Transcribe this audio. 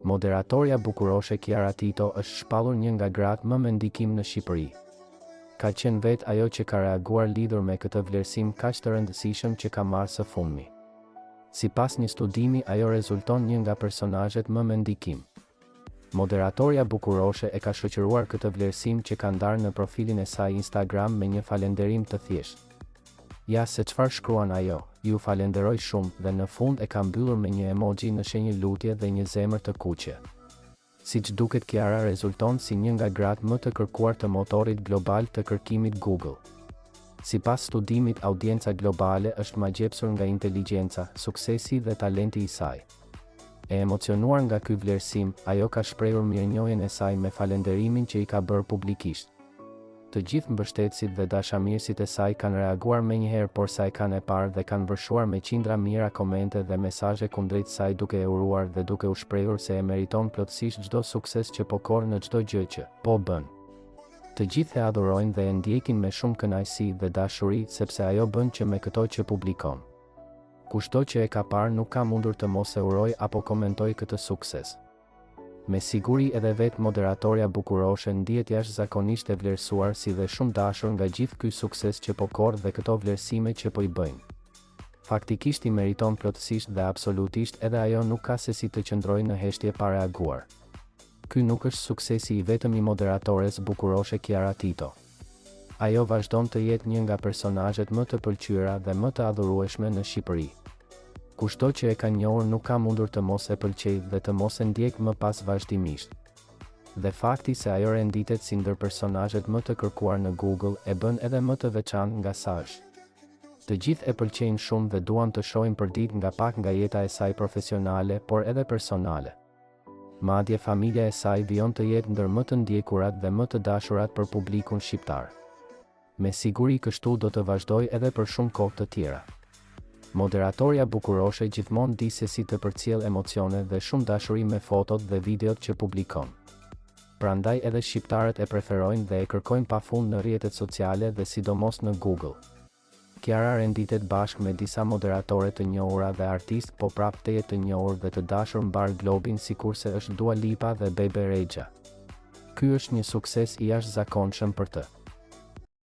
Moderatorja bukuroshe Kiara Tito është shpallur një nga gratë më me ndikim në Shqipëri. Ka qenë vetë ajo që ka reaguar lidhur me këtë vlerësim kaq të rëndësishëm që ka marrë së fundmi. Sipas një studimi, ajo rezulton një nga personazhet më me ndikim. Moderatorja bukuroshe e ka shoqëruar këtë vlerësim që ka ndarë në profilin e saj Instagram me një falënderim të thjeshtë. Ja se çfarë shkruan ajo: "Ju falenderoj shumë" dhe në fund e ka mbyllur me një emoji në shenjë lutje dhe një zemër të kuqe. Siç duket, Kiara rezulton si një nga gratë më të kërkuar të motorit global të kërkimit Google. Sipas studimit, audienca globale është magjepsur nga inteligjenca, suksesi dhe talenti i saj. E emocionuar nga ky vlerësim, ajo ka shprehur mirënjohjen e saj me falënderimin që i ka bërë publikisht. Të gjithë mbështetësit dhe dashamirësit e saj kanë reaguar menjëherë, por sa e kanë e parë dhe kanë vërshuar me qindra mijëra komente dhe mesazhe kundrejt saj, duke e uruar dhe duke u shprehur se e meriton plotësisht çdo sukses që po korr në çdo gjë që po bën. Të gjithë e adhurojnë dhe e ndjekin me shumë kënaqësi dhe dashuri sepse ajo bën që me këto që publikon. Kushdo që e ka parë nuk ka mundur të mos e uroj apo komentoj këtë sukses. Me siguri edhe vetë moderatorja bukuroshe ndihet jashtëzakonisht e vlerësuar si dhe shumë dashur nga gjithë ky sukses që po korr dhe këto vlerësime që po i bëjnë. Faktikisht i meriton plotësisht dhe absolutisht, edhe ajo nuk ka se si të qëndrojë në heshtje pa reaguar. Ky nuk është suksesi i vetëm i moderatores bukuroshe Kiara Tito. Ajo vazhdon të jetë një nga personazhet më të pëlqyera dhe më të adhurueshme në Shqipëri. Kushdo që e ka njohur nuk ka mundur të mos e pëlqejë dhe të mos e ndjek më pas vazhdimisht. Dhe fakti se ajo renditet si ndër personazhet më të kërkuar në Google e bën edhe më të veçantë nga sa është. Të gjithë e pëlqejnë shumë dhe duan të shohin përdit nga pak nga jeta e saj profesionale, por edhe personale. Madje familja e saj vijon të jetë ndër më të ndjekurat dhe më të dashurat për publikun shqiptar. Me siguri kështu do të vazhdoj edhe për shumë kohë të tjera. Moderatorja bukuroshe gjithmonë di se si të përcjell emocione dhe shumë dashuri me fotot dhe videot që publikon. Prandaj edhe shqiptarët e preferojnë dhe e kërkojnë pafund në rrjetet sociale dhe sidomos në Google. Kiara renditet bashkë me disa moderatore të njohura dhe artistë, po prapë teje të njohur dhe të dashur mbar globin, sikurse është Dua Lipa dhe Bebe Rexha. Ky është një sukses i jashtëzakonshëm për të.